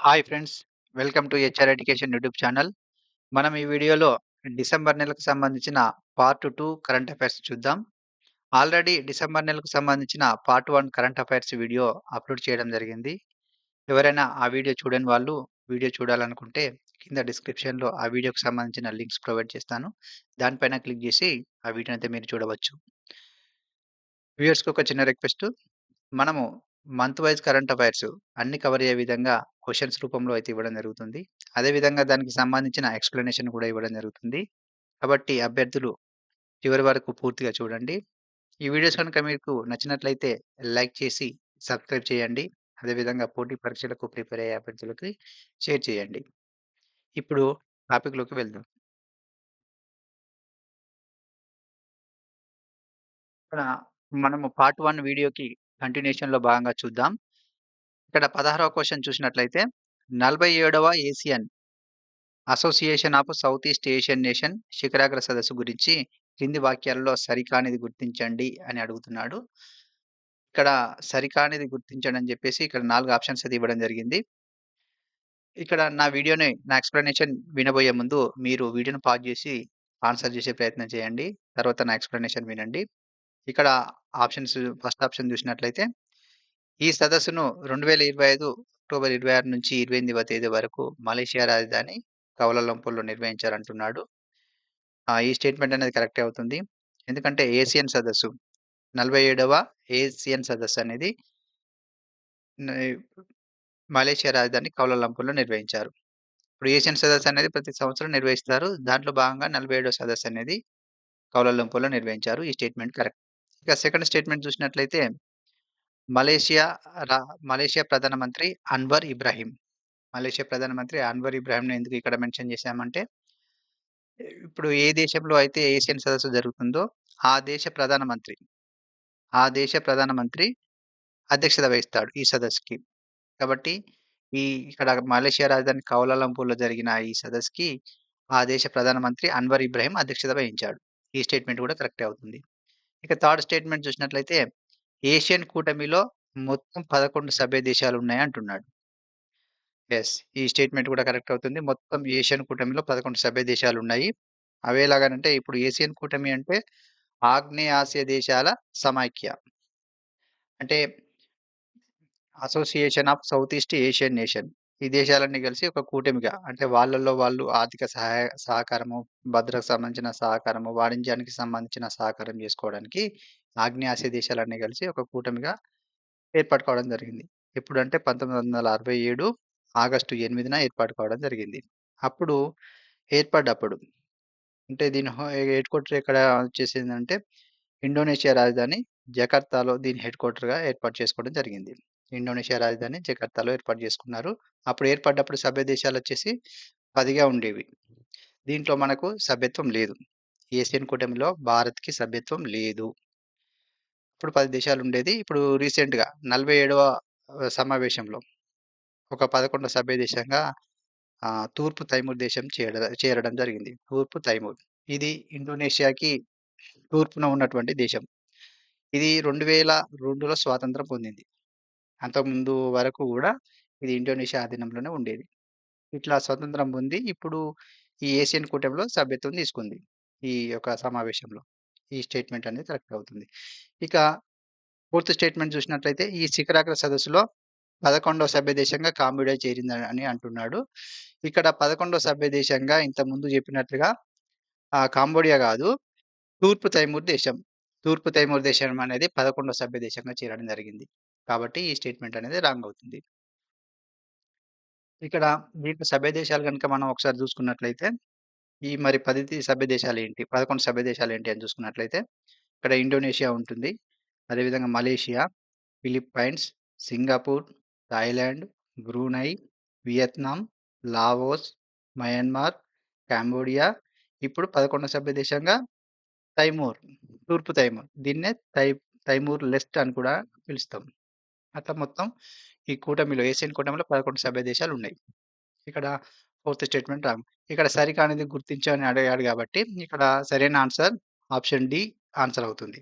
Hi friends. Welcome to HR education YouTube channel. మనం ఈ వీడియోలో డిసెంబర్ నెలకు సంబంధించిన పార్ట్ 2 కరెంట్ అఫైర్స్ చూద్దాం. ఆల్రెడీ డిసెంబర్ నెలకు సంబంధించిన part 1 current affairs video upload చేయడం జరిగింది. ఎవరైనా ఆ వీడియో చూడని వాళ్ళు వీడియో చూడాలనుకుంటే కింద డిస్క్రిప్షన్‌లో ఆ వీడియోకి సంబంధించిన లింక్స్ ప్రొవైడ్ చేస్తాను. దానిపైన క్లిక్ చేసి ఆ వీడియోనైతే మీరు చూడవచ్చు. వ్యూయర్స్‌కి ఒక చిన్న రిక్వెస్ట్. మనము మంత్ వైస్ కరెంట్ అఫైర్స్ అన్నీ కవర్ అయ్యే విధంగా క్వెషన్స్ రూపంలో అయితే ఇవ్వడం జరుగుతుంది. అదే విధంగా దానికి సంబంధించిన ఎక్స్‌ప్లనేషన్ కూడా ఇవ్వడం జరుగుతుంది. కాబట్టి అభ్యర్థులు చివరి వరకు పూర్తిగా చూడండి. ఈ వీడియోస్ గనుక మీకు నచ్చినట్లయితే లైక్ చేసి సబ్స్క్రైబ్ చేయండి. అదే విధంగా పోటీ పరీక్షలకు ప్రిపేర్ అయ్యే అభ్యర్థులకి షేర్ చేయండి. ఇప్పుడు టాపిక్‌లోకి వెళ్దాం. ఇక్కడ మనము పార్ట్ 1 వీడియోకి కంటిన్యూషన్‌లో భాగంగా చూద్దాం. ఇక్కడ 16వ క్వెషన్ చూసినట్లయితే 47వ ASEAN association of south east Asian nation శిఖరాగ్ర సదస్సు గురించి కింది వాక్యాలలో సరికానిది గుర్తించండి అని అడుగుతున్నాడు. ఇక్కడ సరికానిది గుర్తించండి అని చెప్పేసి ఇక్కడ 4 ఆప్షన్స్ అయితే ఇవ్వడం జరిగింది. ఇక్కడ నా ఎక్స్‌ప్లనేషన్ వినబోయే ముందు మీరు వీడియోని పాజ్ చేసి ఆన్సర్ చేసే ప్రయత్నం చేయండి. తర్వాత నా ఎక్స్‌ప్లనేషన్ వినండి. ఇక్కడ ఫస్ట్ ఆప్షన్ చూసినట్లయితే ఈ సదస్సును 2025 అక్టోబర్ 26 నుంచి 28వ తేదీ వరకు మలేషియా రాజధాని కౌలాలంపూర్‌లో నిర్వహించారంటున్నాడు. ఈ స్టేట్‌మెంట్ అనేది కరెక్టే అవుతుంది. ఎందుకంటే ఏసియన్ సదస్సు 47వ ఏసియన్ సదస్సు అనేది నే మలేషియా రాజధాని కౌలాలంపూర్‌లో నిర్వహించారు. ఇప్పుడు ఏసియన్ సదస్సు అనేది ప్రతి సంవత్సరం నిర్వహిస్తారు. దాంట్లో భాగంగా 47వ సదస్సు అనేది కౌలాలంపూర్‌లో నిర్వహించారు. ఈ స్టేట్‌మెంట్ కరెక్ట్. ఇక సెకండ్ స్టేట్‌మెంట్ చూసినట్లయితే మలేషియా రా మలేషియా ప్రధానమంత్రి అన్వర్ ఇబ్రాహీం. మలేషియా ప్రధానమంత్రి అన్వర్ ఇబ్రాహీంని ఎందుకు ఇక్కడ మెన్షన్ చేశామంటే, ఇప్పుడు ఏ దేశంలో అయితే ఏసియన్ సదస్సు జరుగుతుందో ఆ దేశ ప్రధానమంత్రి, ఆ దేశ ప్రధానమంత్రి అధ్యక్షత వహిస్తాడు ఈ సదస్సుకి. కాబట్టి ఈ ఇక్కడ మలేషియా రాజధాని కౌలాలంపూర్‌లో జరిగిన ఈ సదస్సుకి ఆ దేశ ప్రధానమంత్రి అన్వర్ ఇబ్రాహీం అధ్యక్షత వహించాడు. ఈ స్టేట్‌మెంట్ కూడా కరెక్టే అవుతుంది. ఇక థర్డ్ స్టేట్‌మెంట్ చూసినట్లయితే ఏషియన్ కూటమిలో మొత్తం 11 సభ్య దేశాలున్నాయి అంటున్నాడు. యెస్. ఈ స్టేట్‌మెంట్ కూడా కరెక్ట్ అవుతుంది. మొత్తం ఏషియన్ కూటమిలో 11 సభ్య దేశాలున్నాయి. అవెలాగనంటే ఇప్పుడు ఏసియన్ కూటమి అంటే ఆగ్నేయ ఆసియా దేశాల సమాఖ్య. అంటే association of south east Asian nation. ఈ దేశాలన్నీ కలిసి ఒక కూటమిగా అంటే వాళ్ళలో వాళ్ళు ఆర్థిక సహకారము, భద్రతకు సంబంధించిన సహకారము, వాణిజ్యానికి సంబంధించిన సహకారం జేసుకోవడానికి ఆగ్నేయ ఆసియా దేశాలన్నీ కలిసి ఒక కూటమిగా ఏర్పాటు కావడం జరిగింది. ఎప్పుడంటే 1967 ఆగస్టు 8న ఏర్పాటు కావడం జరిగింది. అప్పుడు ఏర్పడ్డప్పుడు అంటే దీని హెడ్ క్వార్టర్ ఎక్కడ వచ్చేసిందంటే ఇండోనేషియా రాజధాని జకార్తాలో దీని హెడ్ క్వార్టర్‌గా ఏర్పాటు చేసుకోవడం జరిగింది. ఇండోనేషియా రాజధాని జకార్తాలో ఏర్పాటు చేసుకున్నారు. అప్పుడు ఏర్పడ్డప్పుడు సభ్య దేశాలొచ్చేసి 10గా ఉండేవి. దీంట్లో మనకు సభ్యత్వం లేదు. ఏసియన్ కూటమిలో భారత్‌కి సభ్యత్వం లేదు. ఇప్పుడు 10 దేశాలుండేది. ఇప్పుడు రీసెంట్‌గా 47వ సమావేశంలో ఒక 11 సభ్య దేశంగా తూర్పు తైమూర్ దేశం చేరడం జరిగింది. తూర్పు తైమూర్. ఇది ఇండోనేషియాకి తూర్పున ఉన్నటువంటి దేశం. ఇది 2002లో స్వాతంత్రం పొందింది. అంతకుముందు వరకు గూడా ఇది ఇండోనేషియా ఆధీనంలోనే ఉండేది. ఇట్లా స్వతంత్రం పొంది ఇప్పుడు ఈ ఏసియన్ కూటమిలో సభ్యత్వం తీసుకుంది. ఈ యొక్క సమావేశంలో. ఈ స్టేట్‌మెంట్ అనేది కరెక్ట్ అవుతుంది. ఇక ఫోర్త్ స్టేట్‌మెంట్ చూసినట్లయితే ఈ శిఖరాగ్ర సదస్సులో 11వ సభ్య దేశంగా కాంబోడియా చేరిందని అంటున్నాడు. ఇక్కడ 11వ సభ్య దేశంగా ఇంతకుముందు చెప్పినట్లుగా కాంబోడియా గాదు. తూర్పు తైమూర్ దేశం. తూర్పు తైమూర్ దేశం అనేది 11వ సభ్య దేశంగా చేరడం జరిగింది. కాబట్టి ఈ స్టేట్‌మెంట్ అనేది రాంగ్ అవుతుంది. ఇక్కడ దీంట్లో సభ్య దేశాలు గనుక మనం ఒకసారి చూసుకున్నట్లయితే, ఈ మరి 10 సభ్య దేశాలేంటి? 11 సభ్య దేశాలేంటి అని చూసుకున్నట్లయితే, ఇక్కడ ఇండోనేషియా ఉంటుంది. అదేవిధంగా Malaysia, Philippines, Singapore, Thailand, Brunei, Vietnam, Laos, Myanmar, Cambodia, ఇప్పుడు 11వ సభ్య దేశంగా తైమూర్, తూర్పు తైమూర్. దీన్నే తైమూర్ లెస్ట్ అని కూడా పిలుస్తాం. అట్లా మొత్తం ఈ కూటమిలో ఏసియన్ కూటమిలో 11 సభ్య దేశాలున్నాయి. ఇక్కడ ఫోర్త్ స్టేట్‌మెంట్ రాంగ్. ఇక్కడ సరికానిది గుర్తించు అని అడిగాడు కాబట్టి ఇక్కడ సరైన ఆన్సర్ ఆప్షన్ డి ఆన్సర్ అవుతుంది.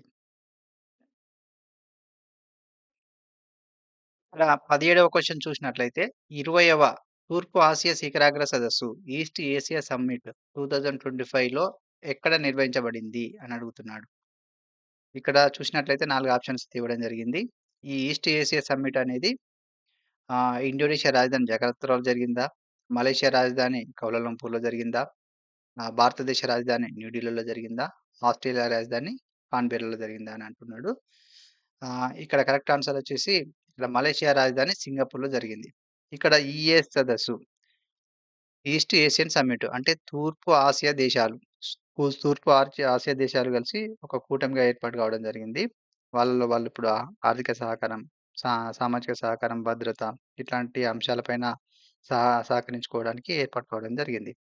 ఇక్కడ 17వ క్వెషన్ చూసినట్లయితే 20వ తూర్పు ఆసియా శిఖరాగ్ర సదస్సు ఈస్ట్ ఏసియా సమ్మిట్ 2025లో ఎక్కడ నిర్వహించబడింది అని అడుగుతున్నాడు. ఇక్కడ చూసినట్లయితే 4 ఆప్షన్స్ ఇవ్వడం జరిగింది. ఈ ఈస్ట్ ఏసియా సమ్మిట్ అనేది ఇండోనేషియా రాజధాని జకార్తాలో జరిగిందా? మలేషియా రాజధాని కౌలాలంపూర్‌లో జరిగిందా? భారతదేశ రాజధాని న్యూఢిల్లీలో జరిగిందా? ఆస్ట్రేలియా రాజధాని కాన్బెరాలో జరిగిందా అని అంటున్నాడు. ఇక్కడ కరెక్ట్ ఆన్సర్ వచ్చేసి ఇక్కడ మలేషియా రాజధాని సింగపూర్‌లో జరిగింది. ఇక్కడ ఈఏ సదస్సు ఈస్ట్ ఏషియన్ సమ్మిట్ అంటే తూర్పు ఆసియా దేశాలు. తూర్పు ఆసియా దేశాలు కలిసి ఒక కూటమిగా ఏర్పాటు కావడం జరిగింది. వాళ్ళలో వాళ్ళు ఇప్పుడు ఆర్థిక సహకారం, సామాజిక సహకారం, భద్రత ఇట్లాంటి అంశాలపైన సహకరించుకోవడానికి ఏర్పాటు కావడం జరిగింది.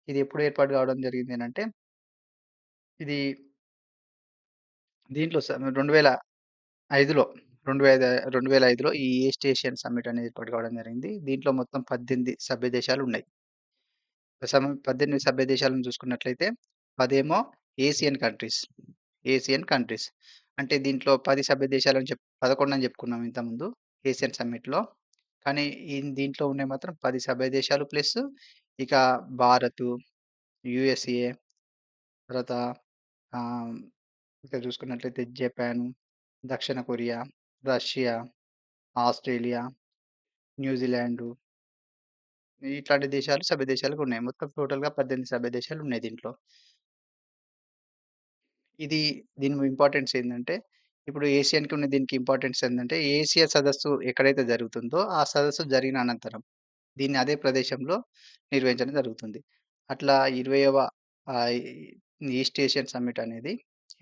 ఇది ఎప్పుడు ఏర్పాటు కావడం జరిగింది అనంటే, ఇది దీంట్లో 2005లో 2005లో ఈ ఈస్ట్ ఏషియన్ సమ్మిట్ అనేది ఏర్పాటు కావడం జరిగింది. దీంట్లో మొత్తం 18 సభ్య దేశాలున్నాయి. 18 సభ్య దేశాలను చూసుకున్నట్లయితే 10 ఏమో ఏసియన్ కంట్రీస్. Asian countries. అంటే దీంట్లో 10 సభ్య దేశాలని 11 అని చెప్పుకున్నాం ఇంతకుముందు ఏసియన్ సమ్మిట్‌లో. కానీ దీంట్లో ఉన్నాయి మాత్రం 10 సభ్య దేశాలు ప్లస్ ఇక భారత్, యూఎస్ఏ తర్వాత ఆహ్, ఇక చూసుకున్నట్లయితే జపాన్, దక్షిణ కొరియా, రష్యా, ఆస్ట్రేలియా, న్యూజిలాండు ఇట్లాంటి దేశాలు సభ్య దేశాలుగా ఉన్నాయి. మొత్తం టోటల్‌గా 18 సభ్య దేశాలు ఉన్నాయి దీంట్లో. ఇది దీని ఇంపార్టెన్స్ ఏందంటే, ఇప్పుడు ఏషియన్‌కి ఉన్న దీనికి ఇంపార్టెన్స్ ఏందంటే, ఏసియా సదస్సు ఎక్కడైతే జరుగుతుందో, ఆ సదస్సు జరిగిన అనంతరం దీన్ని అదే ప్రదేశంలో నిర్వహించడం జరుగుతుంది. అట్లా 20వ ఆహ్, ఈస్ట్ ఏషియన్ సమ్మిట్ అనేది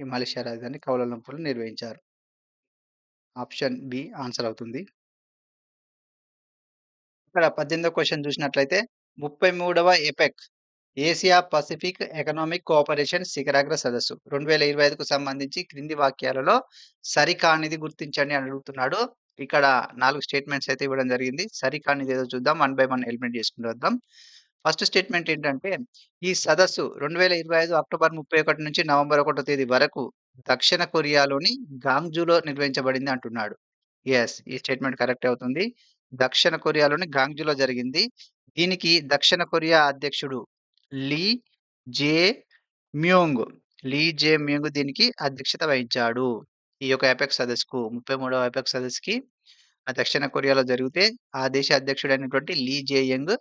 ఈ మలేషియా రాజధాని కౌలాలంపూర్‌లో నిర్వహించారు. ఆప్షన్ బి ఆన్సర్ అవుతుంది. ఇక్కడ 18వ క్వెషన్ చూసినట్లయితే 33వ ఎపెక్ ఏసియా పసిఫిక్ ఎకనామిక్ కోఆపరేషన్ శిఖరాగ్ర సదస్సు 2025కు సంబంధించి క్రింది వాక్యాలలో సరికానిది గుర్తించండి అని అడుగుతున్నాడు. ఇక్కడ 4 స్టేట్మెంట్స్ అయితే ఇవ్వడం జరిగింది. సరికానిది ఏదో చూద్దాం. వన్ బై వన్ ఎలిమినేట్ చేసుకుంటూ వద్దాం. ఫస్ట్ స్టేట్మెంట్ ఏంటంటే, ఈ సదస్సు 2025 అక్టోబర్ 31 నుంచి నవంబర్ 1 తేదీ వరకు దక్షిణ కొరియాలోని గాంగ్జూలో నిర్వహించబడింది అంటున్నాడు. యెస్. ఈ స్టేట్మెంట్ కరెక్టే అవుతుంది. దక్షిణ కొరియాలోని గాంగ్జూలో జరిగింది. దీనికి దక్షిణ కొరియా అధ్యక్షుడు లీ జే మ్యూంగ్, దీనికి అధ్యక్షత వహించాడు. ఈ యొక్క ఎపెక్ సదస్సుకు 33వ ఎపెక్ సదస్సుకి దక్షిణ కొరియాలో జరిగితే, ఆ దేశ అధ్యక్షుడైనటువంటి లీ జే యంగ్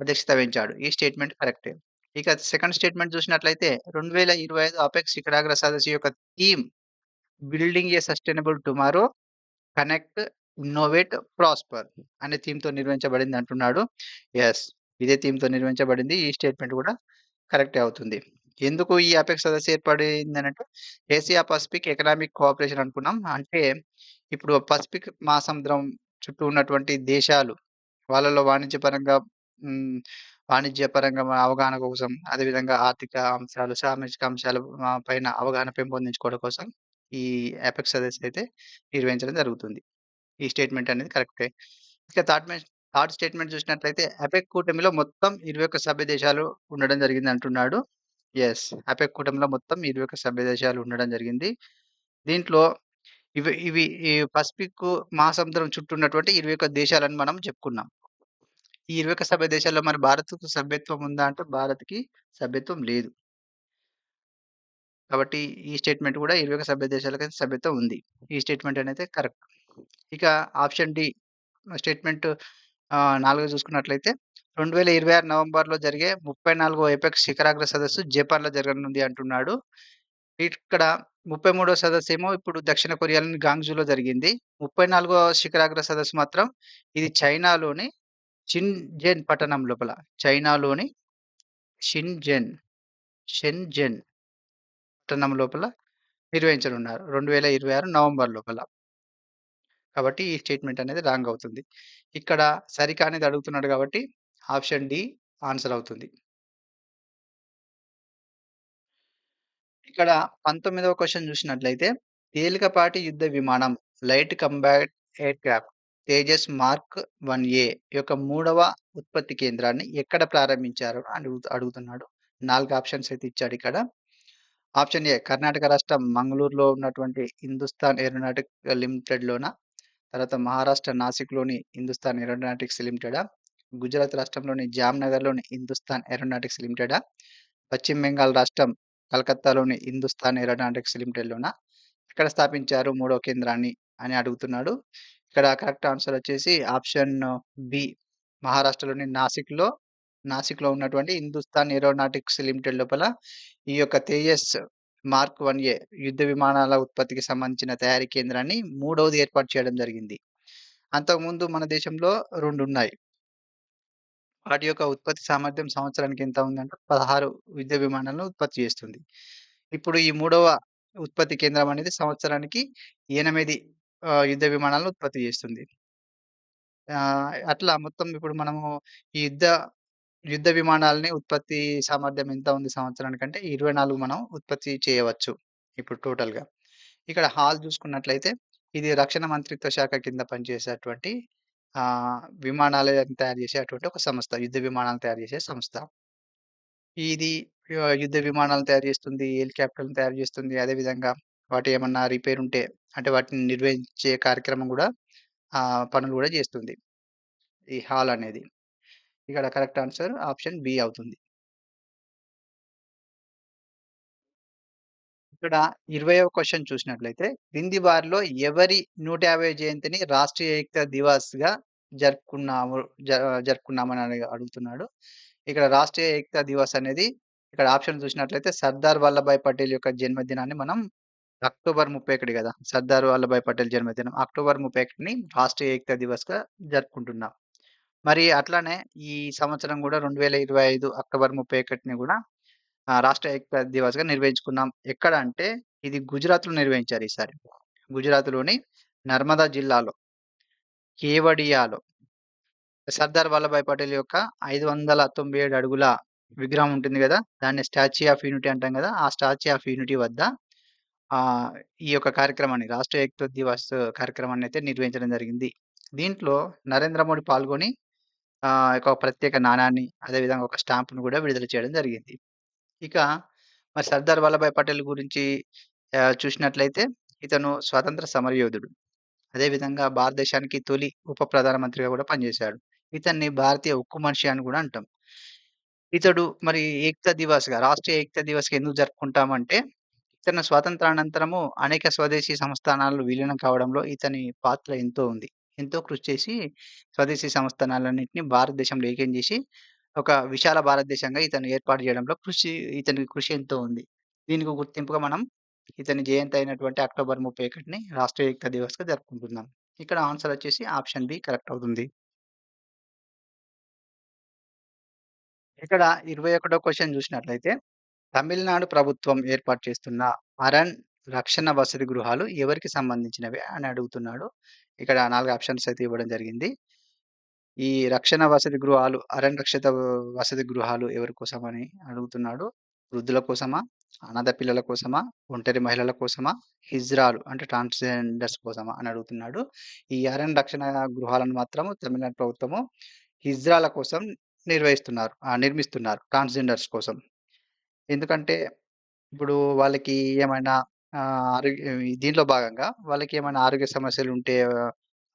అధ్యక్షత వహించాడు. ఈ స్టేట్మెంట్ కరెక్టే. ఇక సెకండ్ స్టేట్మెంట్ చూసినట్లయితే 2025 అపెక్స్ శిఖరాగ్ర సదస్సు యొక్క థీమ్ బిల్డింగ్ ఏ sustainable tomorrow, connect, innovate, prosper అనే థీమ్‌తో నిర్వహించబడింది అంటున్నాడు. యెస్. ఇదే థీమ్‌తో నిర్వహించబడింది. ఈ స్టేట్మెంట్ కూడా కరెక్టే అవుతుంది. ఎందుకు ఈ అపెక్స్ సదస్సు ఏర్పడిందనంటే, ఏసియా పసిఫిక్ ఎకనామిక్ కోఆపరేషన్ అనుకున్నాం. అంటే ఇప్పుడు పసిఫిక్ మహాసముద్రం చుట్టూ ఉన్నటువంటి దేశాలు వాళ్ళలో హ్మ్. వాణిజ్యపరంగా అవగాహన కోసం, అదేవిధంగా ఆర్థిక అంశాలు, సామాజిక అంశాలు పైన అవగాహన పెంపొందించుకోవడం కోసం ఈ అపెక్స్ సదస్సు అయితే నిర్వహించడం జరుగుతుంది. ఈ స్టేట్మెంట్ అనేది కరెక్టే. ఇక థర్డ్ స్టేట్మెంట్ చూసినట్లయితే అపెక్ కూటమిలో మొత్తం 21 సభ్య దేశాలు ఉండడం జరిగింది అంటున్నాడు. యెస్. అపెక్ కూటమిలో మొత్తం 21 సభ్య దేశాలు ఉండడం జరిగింది. దీంట్లో ఇవి ఇవి ఈ పసిఫిక్ మహాసముద్రం చుట్టూ ఉన్నటువంటి 21 దేశాలని మనం చెప్పుకున్నాం. ఈ 21 సభ్య దేశాల్లో మరి భారత్‌కు సభ్యత్వం ఉందా అంటే భారత్‌కి సభ్యత్వం లేదు. కాబట్టి ఈ స్టేట్మెంట్ కూడా 21 సభ్య దేశాలకైతే సభ్యత్వం ఉంది. ఈ స్టేట్మెంట్ అనేది కరెక్ట్. ఇక ఆప్షన్ డి స్టేట్మెంట్ 4 చూసుకున్నట్లయితే 2026 నవంబర్‌లో జరిగే 34వ ఎపెక్ శిఖరాగ్ర సదస్సు జపాన్‌లో జరగనుంది అంటున్నాడు. ఇక్కడ 33వ సదస్సేమో ఇప్పుడు దక్షిణ కొరియాలోని గాంగ్జూలో జరిగింది. 34వ శిఖరాగ్ర సదస్సు మాత్రం ఇది చైనాలోని షిన్‌జెన్ పట్టణం లోపల. చైనాలోని షిన్‌జెన్, షెన్‌జెన్ పట్టణం లోపల నిర్వహించనున్నారు. 2026 నవంబర్ లోపల. కాబట్టి ఈ స్టేట్మెంట్ అనేది రాంగ్ అవుతుంది. ఇక్కడ సరికానిది అడుగుతున్నాడు కాబట్టి ఆప్షన్ డి ఆన్సర్ అవుతుంది. ఇక్కడ 19వ క్వెషన్ చూసినట్లయితే తేలికపాటి యుద్ధ విమానం light combat aircraft Tejas mark 1A యొక్క మూడవ ఉత్పత్తి కేంద్రాన్ని ఎక్కడ ప్రారంభించారు అని అడుగుతున్నాడు. 4 ఆప్షన్స్ అయితే ఇచ్చాడిక్కడ. ఆప్షన్ ఏ కర్ణాటక రాష్ట్రం మంగళూరులో ఉన్నటువంటి హిందుస్థాన్ ఏరోనాటిక్ లిమిటెడ్‌లోన, తర్వాత మహారాష్ట్ర నాసిక్‌లోని హిందుస్థాన్ ఏరోనాటిక్స్ లిమిటెడా, గుజరాత్ రాష్ట్రంలోని జామ్‌నగర్‌లోని హిందుస్థాన్ ఏరోనాటిక్స్ లిమిటెడా? పశ్చిమ బెంగాల్ రాష్ట్రం కలకత్తాలోని హిందుస్థాన్ ఏరోనాటిక్స్ లిమిటెడ్‌లోనా? ఎక్కడ స్థాపించారు మూడో కేంద్రాన్ని అని అడుగుతున్నాడు. ఇక్కడ కరెక్ట్ ఆన్సర్ వచ్చేసి ఆప్షన్ బి. మహారాష్ట్రలోని నాసిక్‌లో ఉన్నటువంటి హిందుస్థాన్ ఏరోనాటిక్స్ లిమిటెడ్ లోపల ఈ యొక్క తేజస్ మార్క్ 1A యుద్ధ విమానాల ఉత్పత్తికి సంబంధించిన తయారీ కేంద్రాన్ని మూడవది ఏర్పాటు చేయడం జరిగింది. అంతకుముందు మన దేశంలో 2 ఉన్నాయి. వాటి యొక్క ఉత్పత్తి సామర్థ్యం సంవత్సరానికి ఎంత ఉందంటే 16 యుద్ధ విమానాలను ఉత్పత్తి చేస్తుంది. ఇప్పుడు ఈ మూడవ ఉత్పత్తి కేంద్రం అనేది సంవత్సరానికి 8 యుద్ధ విమానాలను ఉత్పత్తి చేస్తుంది. అట్లా మొత్తం ఇప్పుడు మనము ఈ యుద్ధ విమానాలని ఉత్పత్తి సామర్థ్యం ఎంత ఉంది సంవత్సరానికంటే 24 మనం ఉత్పత్తి చేయవచ్చు. ఇప్పుడు టోటల్‌గా. ఇక్కడ హాల్ చూసుకున్నట్లయితే ఇది రక్షణ మంత్రిత్వ శాఖ కింద పనిచేసేటువంటి విమానాలను తయారు చేసేటువంటి ఒక సంస్థ. యుద్ధ విమానాలను తయారు చేసే సంస్థ. ఇది యుద్ధ విమానాలను తయారు చేస్తుంది, హెలికాప్టర్‌లను తయారు చేస్తుంది. అదేవిధంగా వాటి ఏమన్నా రిపేర్ ఉంటే అంటే వాటిని నిర్వహించే కార్యక్రమం గూడా పనులు గూడా చేస్తుంది. ఈ హాల్ అనేది. ఇక్కడ కరెక్ట్ ఆన్సర్ ఆప్షన్ బి అవుతుంది. ఇక్కడ 20వ క్వెషన్ చూసినట్లయితే, క్రింది వారిలో ఎవరి 150 జయంతిని రాష్ట్రీయ ఏకతా దివాస్‌గా జరుపుకున్నాము జ జరుపుకున్నామని అడుగుతున్నాడు. ఇక్కడ రాష్ట్రీయ ఏకతా దివాస్ అనేది ఇక్కడ ఆప్షన్ చూసినట్లయితే సర్దార్ వల్లభాయ్ పటేల్ యొక్క జన్మదినాన్ని మనం అక్టోబర్ 31 గదా! సర్దార్ వల్లభాయ్ పటేల్ జన్మదినం. అక్టోబర్ 31ని రాష్ట్రీయ ఏకతా దివస్‌గా జరుపుకుంటున్నాం. మరి అట్లానే ఈ సంవత్సరం గూడా 2025 అక్టోబర్ 31ని గూడా రాష్ట్ర ఏకతా దివస్‌గా నిర్వహించుకున్నాం. ఎక్కడ అంటే ఇది గుజరాత్‌లో నిర్వహించారు ఈసారి. గుజరాత్‌లోని నర్మదా జిల్లాలో, కేవడియాలో సర్దార్ వల్లభాయ్ పటేల్ యొక్క 597 అడుగుల విగ్రహం ఉంటుంది గదా! దాన్ని స్టాచ్యూ ఆఫ్ యూనిటీ అంటాం గదా! ఆ స్టాచ్యూ ఆఫ్ యూనిటీ వద్ద ఈ యొక్క కార్యక్రమాన్ని రాష్ట్ర ఏకతా దివస్ కార్యక్రమాన్నయితే నిర్వహించడం జరిగింది. దీంట్లో నరేంద్ర మోడీ పాల్గొని ఒక ప్రత్యేక నాణాన్ని, అదేవిధంగా ఒక స్టాంప్‌ను గూడా విడుదల చేయడం జరిగింది. ఇక మరి సర్దార్ వల్లభాయ్ పటేల్ గురించి చూసినట్లయితే ఇతను స్వాతంత్ర సమరయోధుడు. అదేవిధంగా భారతదేశానికి తొలి ఉప ప్రధానమంత్రిగా గూడా పనిచేశాడు. ఇతన్ని భారతీయ ఉక్కు మనిషి అని గూడా అంటాం. ఇతడు మరి ఏకతా దివస్‌గా రాష్ట్రీయ ఏకతా దివస్‌గా ఎందుకు జరుపుకుంటామంటే, ఇతను స్వాతంత్రానంతరము అనేక స్వదేశీ సంస్థానాలు విలీనం కావడంలో ఇతని పాత్ర ఎంతో ఉంది. ఎంతో కృషి చేసి స్వదేశీ సంస్థానాలన్నిటిని భారతదేశంలో ఏకం జేసి, ఒక విశాల భారతదేశంగా ఇతను ఏర్పాటు జేయడంలో ఇతని కృషి ఎంతో ఉంది. దీనికి గుర్తింపుగా మనం ఇతని జయంతి అయినటువంటి అక్టోబర్ 31ని రాష్ట్రీయ ఏకతా దివస్‌గా జరుపుకుంటున్నాం. ఇక్కడ ఆన్సర్ వచ్చేసి ఆప్షన్ బి కరెక్ట్ అవుతుంది. ఇక్కడ 21వ క్వెషన్ చూసినట్లయితే, తమిళనాడు ప్రభుత్వం ఏర్పాటు చేస్తున్న అరణ్ రక్షణ వసతి గృహాలు ఎవరికి సంబంధించినవి అని అడుగుతున్నాడు. ఇక్కడ 4 ఆప్షన్స్ అయితే ఇవ్వడం జరిగింది. ఈ రక్షణ వసతి గృహాలు, అరణ్ వసతి గృహాలు ఎవరి కోసమని అడుగుతున్నాడు. వృద్ధుల కోసమా? అనాథ పిల్లల కోసమా? ఒంటరి మహిళల కోసమా? హిజ్రాలు అంటే ట్రాన్స్‌జెండర్స్ కోసమా అని అడుగుతున్నాడు. ఈ అరణ్ రక్షణ గృహాలను మాత్రము తమిళనాడు ప్రభుత్వము హిజ్రాల కోసం నిర్మిస్తున్నారు. ట్రాన్స్‌జెండర్స్ కోసం. ఎందుకంటే ఇప్పుడు వాళ్ళకి ఏమైనా దీంట్లో భాగంగా వాళ్ళకేమైనా ఆరోగ్య సమస్యలుంటే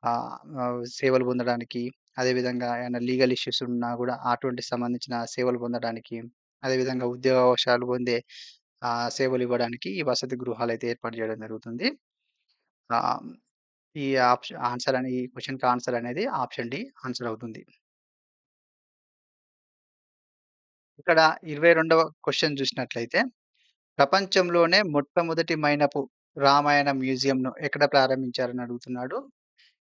ఆహ్, ఆహ్, సేవలు పొందడానికి, అదేవిధంగా ఏమైనా లీగల్ ఇష్యూస్ ఉన్నా గూడా అటువంటి సంబంధించిన సేవలు పొందడానికి, అదేవిధంగా ఉద్యోగావకాశాలు పొందే సేవలివ్వడానికి ఈ వసతి గృహాలైతే ఏర్పాటు జేయడం జరుగుతుంది. ఆహ్, ఈ ఈ క్వెషన్‌కి ఆన్సర్ అనేది ఆప్షన్ డి ఆన్సర్ అవుతుంది. ఇక్కడ 22వ క్వెషన్ చూసినట్లయితే, ప్రపంచంలోనే మొట్టమొదటి మైనపు రామాయణ మ్యూజియంను ఎక్కడ ప్రారంభించారని అడుగుతున్నాడు.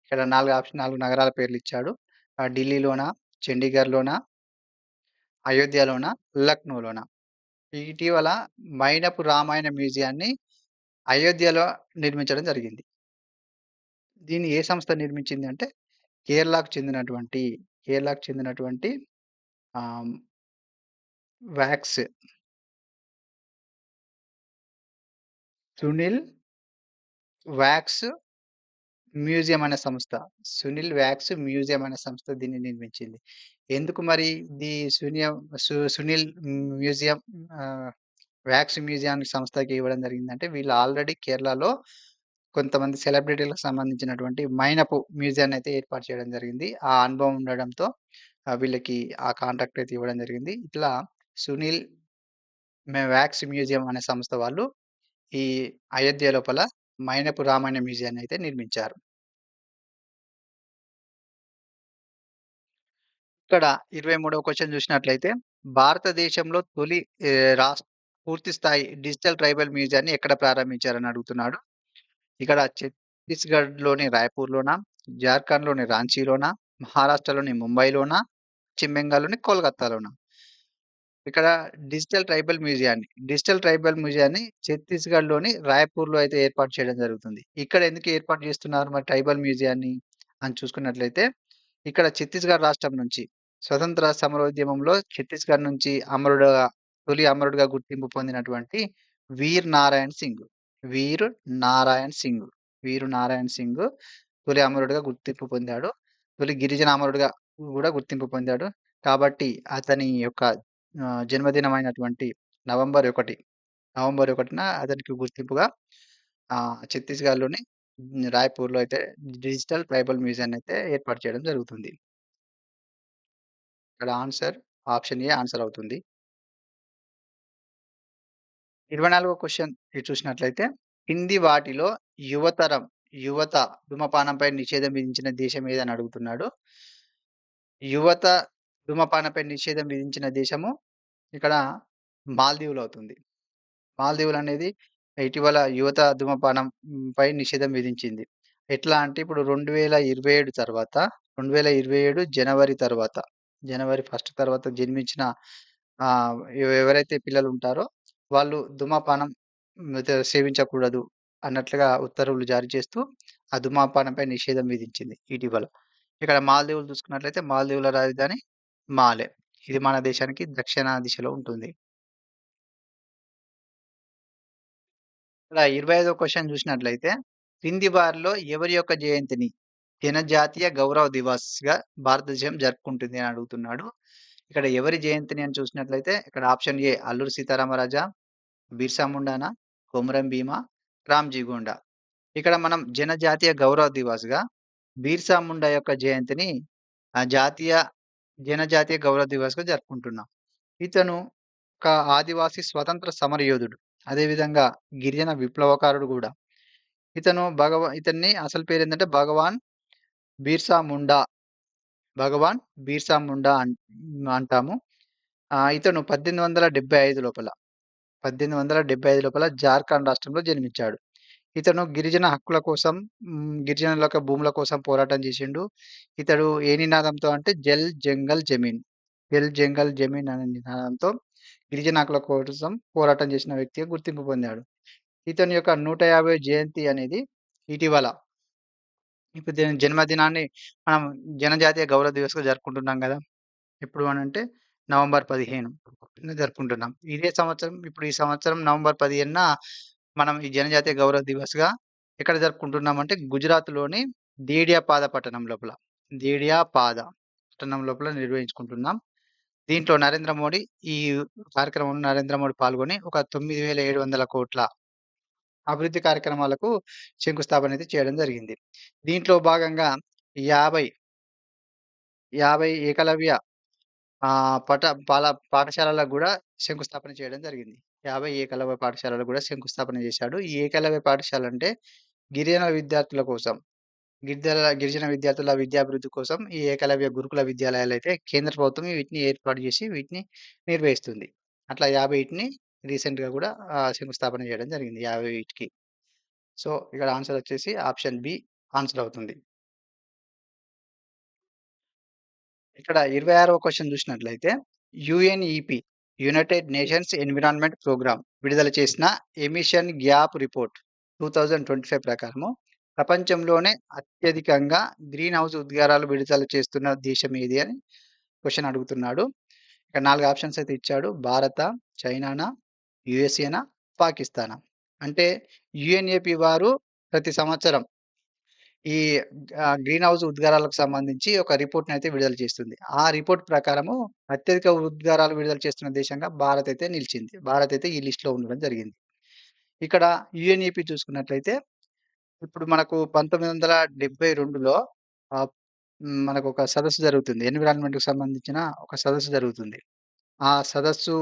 ఇక్కడ 4 నగరాల పేర్లిచ్చాడు. ఢిల్లీలోనా? చండీగఢ్‌లోనా? అయోధ్యలోనా? లక్నోలోనా? ఇటీవల మైనపు రామాయణ మ్యూజియాన్ని అయోధ్యలో నిర్మించడం జరిగింది. దీన్ని ఏ సంస్థ నిర్మించింది అంటే కేరళకు చెందినటువంటి కేరళకు చెందినటువంటి ఆహ్, వాక్స్ సునిల్ వాక్స్ మ్యూజియం అనే సంస్థ. సునిల్ వాక్స్ మ్యూజియం అనే సంస్థ దీన్ని నిర్మించింది. ఎందుకు మరి ఇది సునీల్ మ్యూజియం ఆహ్, వాక్స్ మ్యూజియానికి సంస్థకి ఇవ్వడం జరిగిందంటే, వీళ్ళు ఆల్రెడీ కేరళలో కొంతమంది సెలబ్రిటీలకు సంబంధించినటువంటి మైనపు మ్యూజియాన్నయితే ఏర్పాటు చేయడం జరిగింది. ఆ అనుభవం ఉండడంతో వీళ్ళకి ఆ కాంట్రాక్ట్ అయితే ఇవ్వడం జరిగింది. ఇట్లా సునీల్ వ్యాక్స్ మ్యూజియం అనే సంస్థ వాళ్ళు ఈ అయోధ్య లోపల మైనపు రామాయణ మ్యూజియాన్ని అయితే నిర్మించారు. ఇక్కడ 23వ క్వెషన్ చూసినట్లయితే భారతదేశంలో తొలి ఆహ్, రాస్ పూర్తి స్థాయి డిజిటల్ ట్రైబల్ మ్యూజియాన్ని ఎక్కడ ప్రారంభించారని అడుగుతున్నాడు. ఇక్కడ ఛత్తీస్‌గఢ్‌లోని రాయ్‌పూర్‌లోనా, జార్ఖండ్‌లోని రాంచీలోనా, మహారాష్ట్రలోని ముంబైలోనా, పశ్చిమ బెంగాల్‌లోని కోల్‌కత్తాలోనా? ఇక్కడ డిజిటల్ ట్రైబల్ మ్యూజియాన్ని ఛత్తీస్‌గఢ్‌లోని రాయ్‌పూర్‌లో అయితే ఏర్పాటు చేయడం జరుగుతుంది. ఇక్కడ ఎందుకు ఏర్పాటు చేస్తున్నారు మరి ట్రైబల్ మ్యూజియాన్ని అని చూసుకున్నట్లయితే, ఇక్కడ ఛత్తీస్‌గఢ్ రాష్ట్రం నుంచి స్వతంత్ర సమరోద్యమంలో ఛత్తీస్‌గఢ్ నుంచి తొలి అమరుడుగా గుర్తింపు పొందినటువంటి వీర్ నారాయణ్ సింగ్. వీర్ నారాయణ్ సింగ్. వీరు నారాయణ్ సింగ్ తొలి అమరుడుగా గుర్తింపు పొందాడు. తొలి గిరిజన అమరుడుగా గూడా గుర్తింపు పొందాడు. కాబట్టి అతని యొక్క జన్మదినమైనటువంటి నవంబర్ 1 నవంబర్ 1న అతనికి గుర్తింపుగా ఛత్తీస్‌గఢ్‌లోని రాయ్‌పూర్‌లో అయితే డిజిటల్ ట్రైబల్ మ్యూజియాన్నయితే ఏర్పాటు చేయడం జరుగుతుంది. ఇక్కడ ఆన్సర్ ఆప్షన్ ఏ ఆన్సర్ అవుతుంది. 24వ క్వెషన్ ఇది చూసినట్లయితే, కింది వాటిలో యువతరం యువత ధూమపానంపై నిషేధం విధించిన దేశం ఏదని అడుగుతున్నాడు. యువత ధూమపానంపై నిషేధం విధించిన దేశము ఇక్కడ మాల్దీవులవుతుంది. మాల్దీవులనేది ఇటీవల యువత ధూమపానం పై నిషేధం విధించింది. ఎట్లా అంటే ఇప్పుడు 2027 తర్వాత 2027 జనవరి తర్వాత, జనవరి 1 తర్వాత జన్మించిన ఎవరైతే పిల్లలుంటారో వాళ్ళు ధూమపానం సేవించకూడదు అన్నట్లుగా ఉత్తర్వులు జారీ చేస్తూ ఆ ధూమపానంపై నిషేధం విధించింది ఇటీవల. ఇక్కడ మాల్దీవులు చూసుకున్నట్లయితే మాల్దీవుల రాజధాని మాలే. ఇది మన దేశానికి దక్షిణ దిశలో ఉంటుంది. ఇక్కడ 25వ క్వెషన్ చూసినట్లయితే, క్రింది వారిలో ఎవరి యొక్క జయంతిని జనజాతీయ గౌరవ దివస్‌గా భారతదేశం జరుపుకుంటుంది అని అడుగుతున్నాడు. ఇక్కడ ఎవరి జయంతిని అని చూసినట్లయితే ఇక్కడ ఆప్షన్ ఏ అల్లూరి సీతారామరాజా, బిర్సా ముండానా, కొమురం భీమ, రామ్‌జీ గోండా. ఇక్కడ మనం జనజాతీయ గౌరవ దివస్‌గా బిర్సా ముండా యొక్క జయంతిని జాతీయ జనజాతీయ గౌరవ దివస్‌గా జరుపుకుంటున్నాం. ఇతను ఒక ఆదివాసీ స్వతంత్ర సమరయోధుడు. అదే విధంగా గిరిజన విప్లవకారుడు గూడా. ఇతన్ని అసలు పేరేందంటే బిర్సా ముండా. భగవాన్ బిర్సా ముండా అంటాము. ఇతను 1875 లోపల జార్ఖండ్ రాష్ట్రంలో జన్మించాడు. ఇతను గిరిజన హక్కుల కోసం గిరిజనుల యొక్క భూముల కోసం పోరాటం చేసిండు. ఇతడు ఏ నినాదంతో అంటే జల్ జంగల్ జమీన్ అనే నినాదంతో గిరిజన హక్కుల కోసం పోరాటం చేసిన వ్యక్తిగా గుర్తింపు పొందాడు. ఇతని యొక్క 150 జయంతి అనేది ఇటీవల ఇప్పుడు దీని జన్మదినాన్ని మనం జనజాతీయ గౌరవ దివస్‌గా జరుపుకుంటున్నాం గదా! ఎప్పుడు అనంటే నవంబర్ 15 జరుపుకుంటున్నాం. ఈ సంవత్సరం నవంబర్ 15న మనం ఈ జనజాతీయ గౌరవ దివస్‌గా ఎక్కడ జరుపుకుంటున్నామంటే గుజరాత్‌లోని దేడియాపాద పట్టణం లోపల నిర్వహించుకుంటున్నాం. దీంట్లో ఈ కార్యక్రమంలో నరేంద్ర మోడీ పాల్గొని ఒక 9,700,00,00,000 అభివృద్ధి కార్యక్రమాలకు శంకుస్థాపన అయితే చేయడం జరిగింది. దీంట్లో భాగంగా 50, 50 ఏకలవ్య ఆహ్, పట పాల పాఠశాలలకు గూడా శంకుస్థాపన చేయడం జరిగింది. 50 ఏకలవ్య పాఠశాలలకు గూడా శంకుస్థాపన చేశాడు. ఈ ఏకలవ్య పాఠశాలంటే గిరిజన విద్యార్థుల కోసం, గిరిజన విద్యార్థుల విద్యాభివృద్ధి కోసం ఈ ఏకలవ్య గురుకుల విద్యాలయాలైతే కేంద్ర ప్రభుత్వం వీటిని ఏర్పాటు చేసి వీటిని నిర్వహిస్తుంది. అట్లా 50 రీసెంట్‌గా గూడా శంకుస్థాపన చేయడం జరిగింది 50 సో, ఇక్కడ ఆన్సర్ వచ్చేసి ఆప్షన్ బి ఆన్సర్ అవుతుంది. ఇక్కడ 26వ క్వెషన్ చూసినట్లయితే UNEP United nations environment programme విడుదల చేసిన ఎమిషన్ గ్యాప్ రిపోర్ట్ 2025 ప్రకారము ప్రపంచంలోనే అత్యధికంగా గ్రీన్ హౌస్ ఉద్గారాలు విడుదల చేస్తున్న దేశం ఏది అని క్వెషన్ అడుగుతున్నాడు. ఇక్కడ 4 ఆప్షన్స్ అయితే ఇచ్చాడు. భారత, చైనానా, యూఎస్ఏనా, పాకిస్తానా? అంటే యుఎన్ఏపి వారు ప్రతి సంవత్సరం ఈ గ్రీన్ హౌస్ ఉద్గారాలకు సంబంధించి ఒక రిపోర్ట్‌నయితే విడుదల చేస్తుంది. ఆ రిపోర్ట్ ప్రకారము అత్యధిక ఉద్గారాలు విడుదల చేస్తున్న దేశంగా భారత్ అయితే నిలిచింది. భారత్ అయితే ఈ లిస్ట్‌లో ఉండడం జరిగింది. ఇక్కడ యుఎన్ఈపీ చూసుకున్నట్లయితే ఇప్పుడు మనకు 1972లో ఆహ్, మనకొక సదస్సు జరుగుతుంది. ఎన్విరాన్మెంట్‌కి సంబంధించిన ఒక సదస్సు జరుగుతుంది. ఆ సదస్సు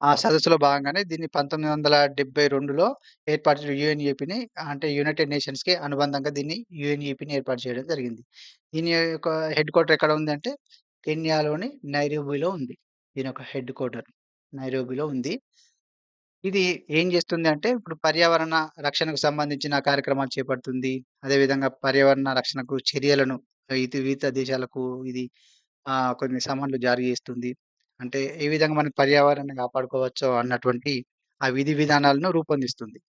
ఆ సదస్సులో భాగంగానే దీన్ని 1972లో ఏర్పాటు యూఎన్‌ఈపీని అంటే యునైటెడ్ నేషన్స్‌కి అనుబంధంగా దీన్ని యూఎన్‌ఈపీని ఏర్పాటు చేయడం జరిగింది. దీని యొక్క హెడ్ క్వార్టర్ ఎక్కడ ఉందంటే కెన్యాలోని నైరోబీలో ఉంది. దీని యొక్క హెడ్ క్వార్టర్ నైరోబీలో ఉంది. ఇది ఏం చేస్తుంది అంటే ఇప్పుడు పర్యావరణ రక్షణకు సంబంధించిన కార్యక్రమాలు చేపడుతుంది. అదేవిధంగా పర్యావరణ రక్షణకు చర్యలను వివిధ దేశాలకు ఇది కొన్ని సమన్లు జారీ చేస్తుంది. అంటే ఏ విధంగా మనం పర్యావరణాన్ని కాపాడుకోవచ్చో అన్నటువంటి ఆ విధి విధానాలను రూపొందిస్తుంది.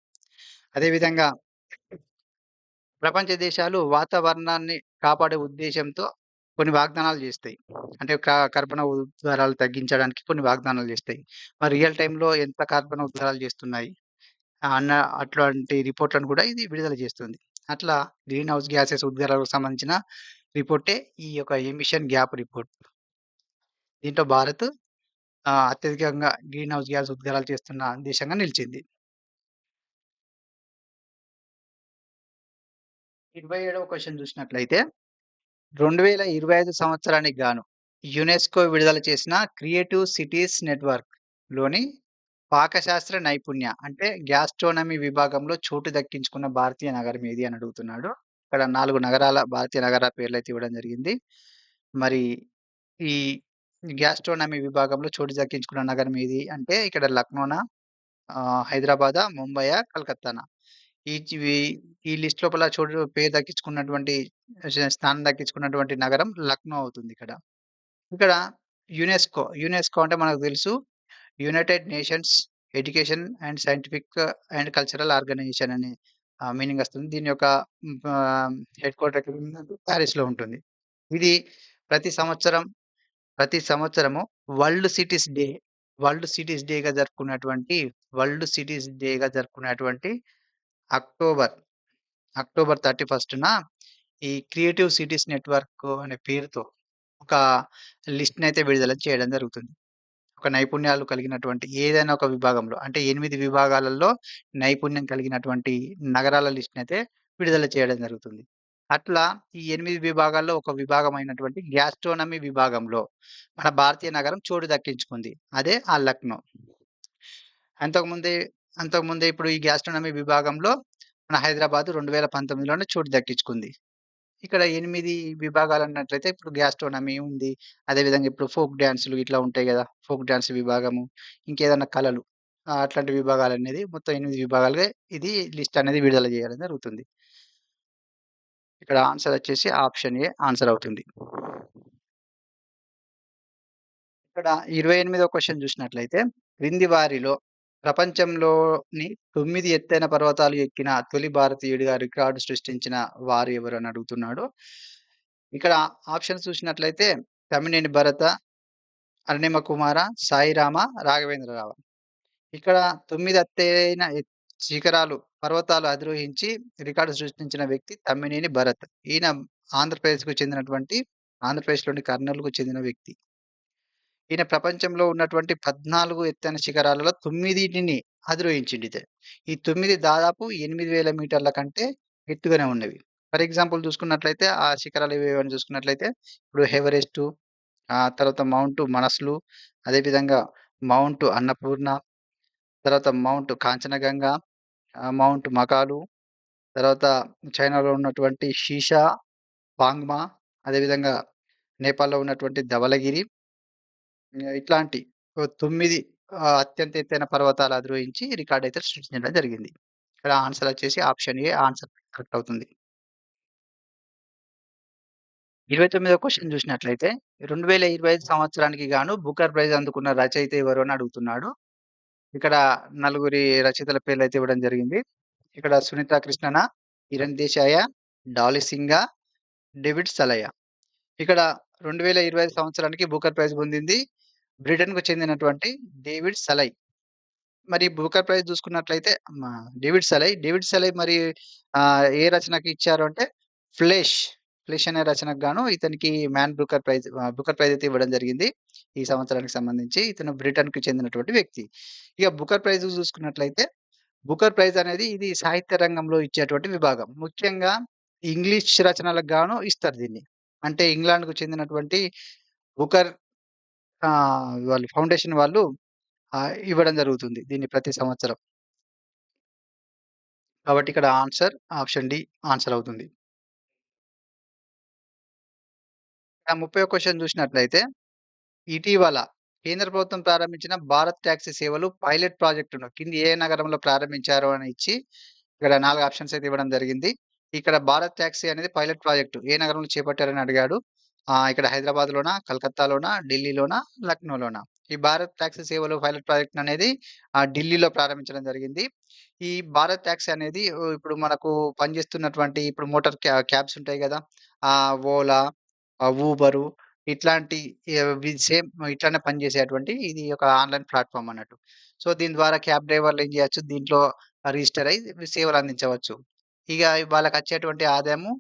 అదేవిధంగా ప్రపంచ దేశాలు వాతావరణాన్ని కాపాడే ఉద్దేశ్యంతో కొన్ని వాగ్దానాలు చేస్తాయి. అంటే కర్బన ఉద్గారాలు తగ్గించడానికి కొన్ని వాగ్దానాలు చేస్తాయి. మరి రియల్ టైమ్‌లో ఎంత కర్బన ఉద్గారాలు చేస్తున్నాయి అన్న అట్లాంటి రిపోర్ట్‌లను కూడా ఇది విడుదల చేస్తుంది. అట్లా గ్రీన్ హౌస్ గ్యాసెస్ ఉద్గారాలకు సంబంధించిన రిపోర్టే ఈ యొక్క ఎమిషన్ గ్యాప్ రిపోర్ట్. దీంట్లో భారత్ అత్యధికంగా గ్రీన్ హౌస్ గ్యాస్ ఉద్గారాలు చేస్తున్న దేశంగా నిలిచింది. 27వ క్వెషన్ చూసినట్లయితే 2025 సంవత్సరానికి గాను యునెస్కో విడుదల చేసిన క్రియేటివ్ సిటీస్ నెట్‌వర్క్‌లోని పాకశాస్త్ర నైపుణ్య అంటే గ్యాస్ట్రోనమీ విభాగంలో చోటు దక్కించుకున్న భారతీయ నగరం ఏది అని అడుగుతున్నాడు. ఇక్కడ 4 నగరాల భారతీయ నగరాల పేర్లయితే ఇవ్వడం జరిగింది. మరి ఈ గ్యాస్ట్రోనమీ విభాగంలో చోటు దక్కించుకున్న నగరం ఏది అంటే ఇక్కడ లక్నోనా, హైదరాబాదా, ముంబయా, కలకత్తానా? ఈచివి ఈ లిస్ట్ లోపల పేరు దక్కించుకున్నటువంటి స్థానం దక్కించుకున్నటువంటి నగరం లక్నో అవుతుందిక్కడ. ఇక్కడ యునెస్కో అంటే మనకు తెలుసు united nations education and scientific and cultural organization అనే మీనింగ్ వస్తుంది. దీని యొక్క హెడ్ క్వార్టర్ ఎక్కడ ఉందంటే పారిస్‌లో ఉంటుంది. ఇది ప్రతి సంవత్సరం ప్రతి సంవత్సరము world cities day world cities డేగా జరుపుకున్నటువంటి వరల్డ్ సిటీస్ డేగా జరుపుకునేటువంటి అక్టోబర్, అక్టోబర్ 31న ఈ క్రియేటివ్ సిటీస్ నెట్‌వర్క్ అనే పేరుతో ఒక లిస్ట్‌నయితే విడుదల చేయడం జరుగుతుంది. ఒక నైపుణ్యాలు కలిగినటువంటి ఏదైనా ఒక విభాగంలో అంటే 8 విభాగాలలో నైపుణ్యం కలిగినటువంటి నగరాల లిస్ట్‌నయితే విడుదల చేయడం జరుగుతుంది. అట్లా ఈ 8 విభాగాల్లో ఒక విభాగమైనటువంటి గ్యాస్ట్రోనమీ విభాగంలో మన భారతీయ నగరం చోటు దక్కించుకుంది. అదే ఆ లక్నో. అంతకుముందే అంతకుముందే ఇప్పుడు ఈ గ్యాస్ట్రోనమీ విభాగంలో మన హైదరాబాద్ 2019లోనే చోటు దక్కించుకుంది. ఇక్కడ 8 విభాగాలన్నట్లయితే ఇప్పుడు గ్యాస్ట్రోనమీ ఉంది. అదేవిధంగా ఇప్పుడు ఫోక్ డాన్సులు ఇట్లా ఉంటాయి గదా! ఫోక్ డాన్స్ విభాగము, ఇంకేదన్నా కళలు అట్లాంటి విభాగాలనేది మొత్తం 8 విభాగాలుగా ఇది లిస్ట్ అనేది విడుదల జేయడం జరుగుతుంది. ఇక్కడ ఆన్సర్ వచ్చేసి ఆప్షన్ ఏ ఆన్సర్ అవుతుంది. ఇక్కడ 28వ క్వెషన్ చూసినట్లయితే, క్రింది వారిలో ప్రపంచంలోని 9 ఎత్తైన పర్వతాలు ఎక్కిన తొలి భారతీయుడిగా రికార్డ్ సృష్టించిన వారు ఎవరు అని అడుగుతున్నాడు. ఇక్కడ ఆప్షన్స్ చూసినట్లయితే తమ్మినేని భరత, అరుణిమ కుమార, సాయిరామ, రాఘవేంద్రరావు. ఇక్కడ 9 ఎత్తైన శిఖరాలు, పర్వతాలు అధిరోహించి రికార్డ్ సృష్టించిన వ్యక్తి తమ్మినేని భరత్. ఈయన ఆంధ్రప్రదేశ్‌లోని కర్నూల్‌కు చెందిన వ్యక్తి. ఈయన ప్రపంచంలో ఉన్నటువంటి 14 ఎత్తైన శిఖరాలలో 9టిని అధిరోహించిండితే. ఈ 9 దాదాపు 8,000 మీటర్ల కంటే ఎత్తుగానే ఉన్నవి. ఫర్ ఎగ్జాంపుల్ చూసుకున్నట్లయితే ఆ శిఖరాలు ఏవేవని చూసుకున్నట్లయితే ఇప్పుడు ఎవరెస్టు, తర్వాత మౌంట్ మనస్లు, అదేవిధంగా మౌంట్ అన్నపూర్ణ, తర్వాత మౌంట్ కాంచనగంగా, మౌంట్ మకాలు, తర్వాత చైనాలో ఉన్నటువంటి షీషా, పాంగ్మా, అదేవిధంగా నేపాల్‌లో ఉన్నటువంటి ధవళగిరి ఇట్లాంటి 9 అత్యంత ఎత్తైన పర్వతాలు అధిరోహించి రికార్డ్ అయితే సృష్టించడం జరిగింది. ఇక్కడ ఆన్సర్ వచ్చేసి ఆప్షన్ ఏ ఆన్సర్ కరెక్ట్ అవుతుంది. 29వ క్వెషన్ చూసినట్లయితే 2025 సంవత్సరానికి గాను బుకర్ ప్రైజ్ అందుకున్న రచయిత ఎవరు అని అడుగుతున్నాడు. ఇక్కడ నలుగురి రచయితల పేర్లయితే ఇవ్వడం జరిగింది. ఇక్కడ సునీతా కృష్ణన, కిరణ్ దేశాయ, డాలీ సింగా, డేవిడ్ సలయ. ఇక్కడ 2025 సంవత్సరానికి బూకర్ ప్రైజ్ పొందింది బ్రిటన్‌కు చెందినటువంటి డేవిడ్ సలై. మరి బూకర్ ప్రైజ్ చూసుకున్నట్లయితే డేవిడ్ సలై మరి ఏ రచనకి ఇచ్చారు అంటే 'ఫ్లెష్' అనే రచనకు గాను ఇతనికి బూకర్ ప్రైజ్ అయితే ఇవ్వడం జరిగింది. ఈ సంవత్సరానికి సంబంధించి ఇతను బ్రిటన్‌కి చెందినటువంటి వ్యక్తి. ఇక బూకర్ ప్రైజ్ చూసుకున్నట్లయితే బూకర్ ప్రైజ్ అనేది ఇది సాహిత్య రంగంలో ఇచ్చేటువంటి విభాగం. ముఖ్యంగా ఇంగ్లీష్ రచనలకు గాను ఇస్తారు దీన్ని. అంటే ఇంగ్లాండ్‌కు చెందినటువంటి బుకర్ వాళ్ళు ఫౌండేషన్ వాళ్ళు ఇవ్వడం జరుగుతుంది దీన్ని ప్రతి సంవత్సరం. కాబట్టి ఇక్కడ ఆన్సర్ ఆప్షన్ డి ఆన్సర్ అవుతుంది. 30వ క్వెషన్ చూసినట్లయితే ఇటీవల కేంద్ర ప్రభుత్వం ప్రారంభించిన భారత్ టాక్సీ సేవలు పైలట్ ప్రాజెక్టును కింది ఏ నగరంలో ప్రారంభించారు అని ఇచ్చి ఇక్కడ 4 ఆప్షన్స్ అయితే ఇవ్వడం జరిగింది. ఇక్కడ భారత్ టాక్సీ అనేది పైలట్ ప్రాజెక్ట్ ఏ నగరంలో చేపట్టారని అడిగాడు. ఇక్కడ హైదరాబాద్‌లోనా, కలకత్తాలోనా, ఢిల్లీలోనా, లక్నోలోనా? ఈ భారత్ టాక్సీ సేవలు పైలట్ ప్రాజెక్ట్ అనేది ఢిల్లీలో ప్రారంభించడం జరిగింది. ఈ భారత్ టాక్సీ అనేది ఇప్పుడు మనకు పనిచేస్తున్నటువంటి ఇప్పుడు మోటార్ క్యాబ్స్ ఉంటాయి గదా! ఓలా, ఊబరు ఇట్లాంటి సేమ్ ఇట్లనే పనిచేసేటువంటి ఇది ఒక ఆన్‌లైన్ ప్లాట్‌ఫార్మ్ అన్నట్టు. సో, దీని ద్వారా క్యాబ్ డ్రైవర్లు ఏం జేయొచ్చు దీంట్లో రిజిస్టర్ అయ్యి సేవలు అందించవచ్చు. ఇగ వాళ్ళకచ్చేటువంటి ఆదాయము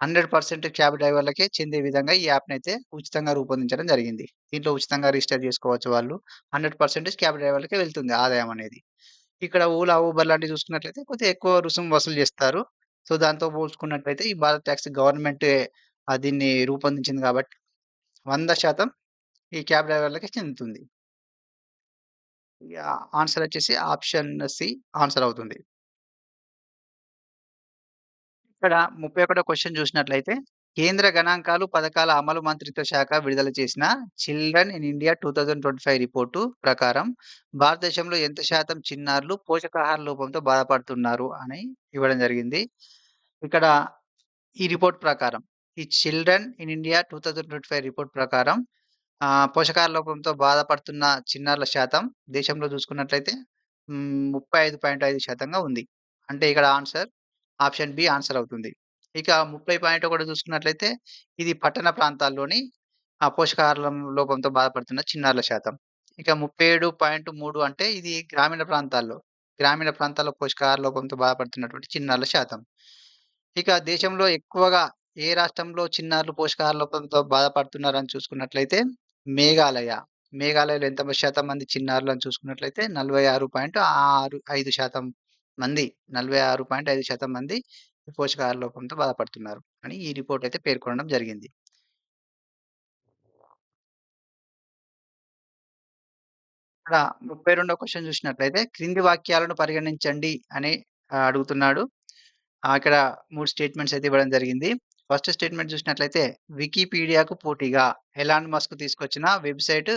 100% క్యాబ్ డ్రైవర్లకే చెందే విధంగా ఈ యాప్‌నైతే ఉచితంగా రూపొందించడం జరిగింది. దీంట్లో ఉచితంగా రిజిస్టర్ జేసుకోవచ్చు వాళ్ళు. 100% క్యాబ్ డ్రైవర్లకే వెళ్తుంది ఆదాయం అనేది. ఇక్కడ ఓలా, ఊబర్ లాంటివి చూసుకున్నట్లయితే కొద్దిగా ఎక్కువ రుసుము వసూలు జేస్తారు. సో, దాంతో పోల్చుకున్నట్లయితే ఈ భారత్ టాక్సీ గవర్నమెంటే దీన్ని రూపొందించింది గాబట్టి 100% ఈ క్యాబ్ డ్రైవర్లకే చెందుతుంది. ఇగ ఆన్సర్ వచ్చేసి ఆప్షన్ సి ఆన్సర్ అవుతుంది. ఇక్కడ 31 క్వెషన్ చూసినట్లయితే, కేంద్ర గణాంకాలు, పథకాల అమలు మంత్రిత్వ శాఖ విడుదల చేసిన చిల్డ్రన్ ఇన్ ఇండియా 2025 రిపోర్టు ప్రకారం భారతదేశంలో ఎంత శాతం చిన్నారులు పోషకాహార లోపంతో బాధపడుతున్నారు అని ఇవ్వడం జరిగింది. ఇక్కడ ఈ రిపోర్ట్ ప్రకారం ఈ చిల్డ్రన్ ఇన్ ఇండియా 2025 రిపోర్ట్ ప్రకారం పోషకాహార లోపంతో బాధపడుతున్న చిన్నారుల శాతం దేశంలో చూసుకున్నట్లయితే 35.5% ఉంది. అంటే ఇక్కడ ఆన్సర్ ఆప్షన్ బి ఆన్సర్ అవుతుంది. ఇక 30.1 చూసుకున్నట్లయితే ఇది పట్టణ ప్రాంతాల్లోని పోషకాహార లోపంతో బాధపడుతున్న చిన్నారుల శాతం. ఇక 37.3 అంటే ఇది గ్రామీణ ప్రాంతాల్లో పోషకాహార లోపంతో బాధపడుతున్నటువంటి చిన్నారుల శాతం. ఇక దేశంలో ఎక్కువగా ఏ రాష్ట్రంలో చిన్నారులు పోషకాహార లోపంతో బాధపడుతున్నారని చూసుకున్నట్లయితే మేఘాలయ. మేఘాలయలో ఎంత శాతం మంది చిన్నారులు అని చూసుకున్నట్లయితే 46.65% మంది 46.5% మంది పోషకాహార లోపంతో బాధపడుతున్నారు అని ఈ రిపోర్ట్ అయితే పేర్కొనడం జరిగింది. ఇక్కడ 32వ క్వెషన్ చూసినట్లయితే క్రింది వాక్యాలను పరిగణించండి అని అడుగుతున్నాడు. ఇక్కడ 3 స్టేట్‌మెంట్స్ అయితే ఇవ్వడం జరిగింది. ఫస్ట్ స్టేట్‌మెంట్ చూసినట్లయితే వికీపీడియాకు పోటీగా ఎలాన్ మస్క్ తీసుకొచ్చిన వెబ్‌సైట్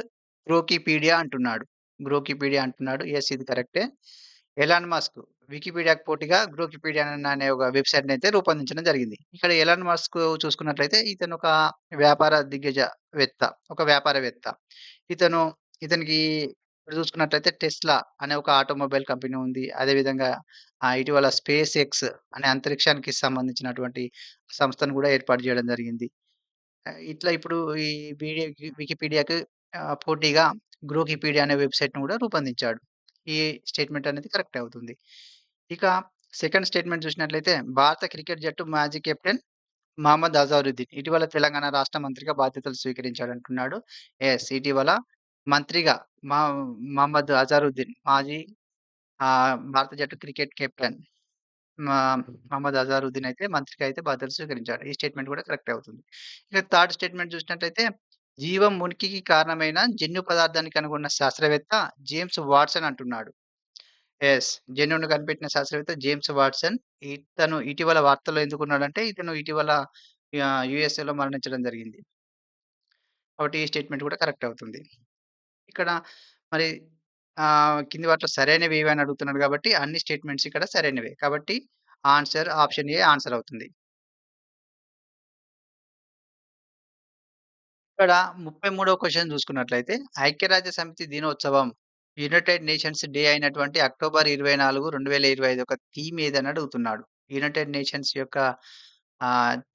గ్రోకీపీడియా అంటున్నాడు. గ్రోకీపీడియా అంటున్నాడు. యెస్ ఇది కరెక్టే. ఎలాన్ మస్క్ వికీపీడియాకు పోటీగా గ్రోకీపీడియా అనే ఒక వెబ్‌సైట్‌నయితే రూపొందించడం జరిగింది. ఇక్కడ ఎలాన్ మస్క్ చూసుకున్నట్లయితే ఇతను ఒక వ్యాపార దిగ్గజవేత్త. ఒక వ్యాపారవేత్త. ఇతను ఇతనికి ఇప్పుడు చూసుకున్నట్లయితే టెస్లా అనే ఒక ఆటోమొబైల్ కంపెనీ ఉంది. అదేవిధంగా ఇటీవల స్పేస్ ఎక్స్ అనే అంతరిక్షానికి సంబంధించినటువంటి సంస్థను గూడా ఏర్పాటు జేయడం జరిగింది. ఇట్లా ఇప్పుడు ఈ వికీపీడియాకి పోటీగా గ్రోకీపీడియా అనే వెబ్‌సైట్‌ని గూడా రూపొందించాడు. ఈ స్టేట్‌మెంట్ అనేది కరెక్టే అవుతుంది. ఇక సెకండ్ స్టేట్‌మెంట్ చూసినట్లయితే భారత క్రికెట్ జట్టు మాజీ కెప్టెన్ మహమ్మద్ అజారుద్దీన్ ఇటీవల తెలంగాణ రాష్ట్ర మంత్రిగా బాధ్యతలు స్వీకరించాడంటున్నాడు. ఇటీవల మంత్రిగా మా మహమ్మద్ అజారుద్దీన్ మాజీ భారత జట్టు క్రికెట్ కెప్టెన్ మా మహమ్మద్ అజారుద్దీన్ అయితే మంత్రిగా అయితే బాధ్యతలు స్వీకరించాడు. ఈ స్టేట్‌మెంట్ కూడా కరెక్టే అవుతుంది. ఇక థర్డ్ స్టేట్‌మెంట్ చూసినట్లయితే జీవం ఉనికికి కారణమైన జన్యు పదార్థాన్ని కనుగొన్న శాస్త్రవేత్త జేమ్స్ వాట్సన్ అంటున్నాడు. జన్యువును కనిపెట్టిన శాస్త్రవేత్త జేమ్స్ వాట్సన్. ఇతను ఇటీవల వార్తల్లో ఎందుకున్నాడంటే ఇతను ఇటీవల యూఎస్ఏలో మరణించడం జరిగింది. కాబట్టి ఈ స్టేట్‌మెంట్ కూడా కరెక్ట్ అవుతుంది. ఇక్కడ మరి కింది వాటిలో సరైనవి ఏవి అని అడుగుతున్నాడు కాబట్టి అన్ని స్టేట్‌మెంట్స్ ఇక్కడ సరైనవే. కాబట్టి ఆన్సర్ ఆప్షన్ ఏ ఆన్సర్ అవుతుంది. ఇక్కడ 33వ క్వెషన్ చూసుకున్నట్లయితే ఐక్యరాజ్య సమితి దినోత్సవం యునైటెడ్ నేషన్స్ డే అయినటువంటి అక్టోబర్ 24, 2025 యొక్క థీమ్ ఏదని అడుగుతున్నాడు. యునైటెడ్ నేషన్స్ యొక్క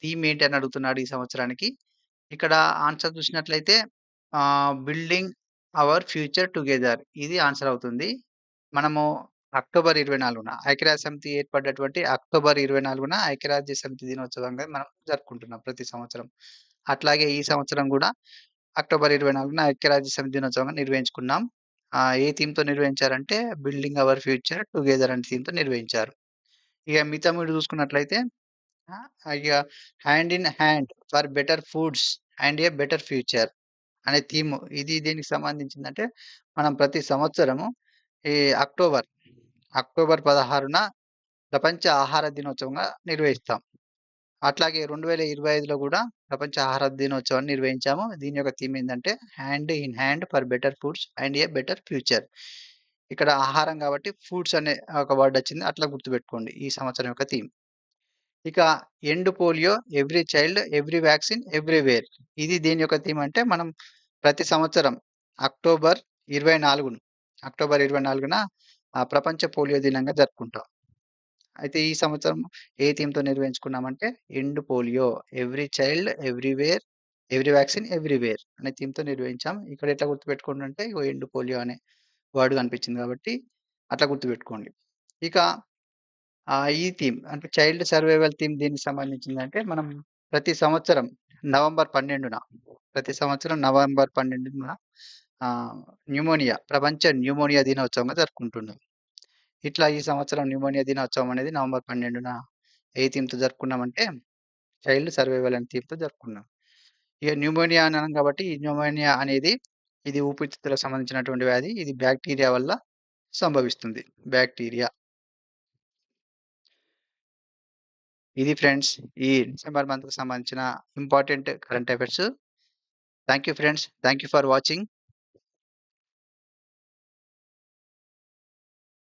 థీమ్ ఏంటి అని అడుగుతున్నాడు ఈ సంవత్సరానికి. ఇక్కడ ఆన్సర్ చూసినట్లయితే బిల్డింగ్ అవర్ ఫ్యూచర్ టుగెదర్ ఇది ఆన్సర్ అవుతుంది. మనము అక్టోబర్ 24న ఐక్యరాజ్య సమితి ఏర్పడ్డటువంటి అక్టోబర్ 24న ఐక్యరాజ్య సమితి దినోత్సవంగా మనం జరుపుకుంటున్నాం ప్రతి సంవత్సరం. అట్లాగే ఈ సంవత్సరం గూడా అక్టోబర్ 24న ఐక్యరాజ్య సమితి దినోత్సవంగా నిర్వహించుకున్నాం. ఏ థీమ్‌తో నిర్వహించారంటే బిల్డింగ్ అవర్ ఫ్యూచర్ టుగెదర్ అనే థీమ్‌తో నిర్వహించారు. ఇక మిగతా 3 చూసుకున్నట్లయితే ఇగ hand in hand for better foods and A better future అనే థీమ్. ఇది దేనికి సంబంధించిందంటే, మనం ప్రతి సంవత్సరము ఈ అక్టోబర్, అక్టోబర్ 16న ప్రపంచ ఆహార దినోత్సవంగా నిర్వహిస్తాం. అట్లాగే 2025లో గూడా ప్రపంచ ఆహార దినోత్సవాన్ని నిర్వహించాము. దీని యొక్క థీమ్ ఏందంటే, hand in hand for better foods and A better future. ఇక్కడ ఆహారం గాబట్టి ఫుడ్స్ అనే ఒక వర్డ్ వచ్చింది. అట్లా గుర్తుపెట్టుకోండి ఈ సంవత్సరం యొక్క థీమ్. ఇక end polio every child every vaccine everywhere. ఇది దేని యొక్క థీమ్ అంటే, మనం ప్రతి సంవత్సరం అక్టోబర్ 24ను అక్టోబర్ 24న ప్రపంచ పోలియో దినంగా జరుపుకుంటాం. అయితే ఈ సంవత్సరం ఏ థీమ్‌తో నిర్వహించుకున్నామంటే, end polio every child everywhere every vaccine everywhere అనే థీమ్‌తో నిర్వహించాం. ఇక్కడ ఎట్లా గుర్తుపెట్టుకోండి అంటే, ఇగో ఎండ్ పోలియో అనే వర్డ్ కనిపించింది కాబట్టి అట్లా గుర్తుపెట్టుకోండి. ఇక ఈ థీమ్ అంటే చైల్డ్ సర్వైవల్ థీమ్ దేనికి సంబంధించిందంటే, మనం ప్రతి సంవత్సరం నవంబర్ 12న ప్రతి సంవత్సరం నవంబర్ 12న న్యూమోనియా ప్రపంచ న్యూమోనియా దినోత్సవంగా జరుపుకుంటున్నాం. ఇట్లా ఈ సంవత్సరం న్యూమోనియా దినోత్సవం అనేది నవంబర్ 12న ఏ థీమ్‌తో జరుపుకున్నామంటే, చైల్డ్ సర్వైవల్ అనే థీమ్‌తో జరుపుకున్నాం. ఇగ న్యూమోనియా అని అన్నాం కాబట్టి, ఈ న్యూమోనియా అనేది ఇది ఊపిరితిత్తులకు సంబంధించినటువంటి వ్యాధి. ఇది బాక్టీరియా వల్ల సంభవిస్తుంది. బాక్టీరియా. ఇది ఫ్రెండ్స్ ఈ డిసెంబర్ మంత్‌కి సంబంధించిన important current affairs. Thank you friends. Thank you for watching.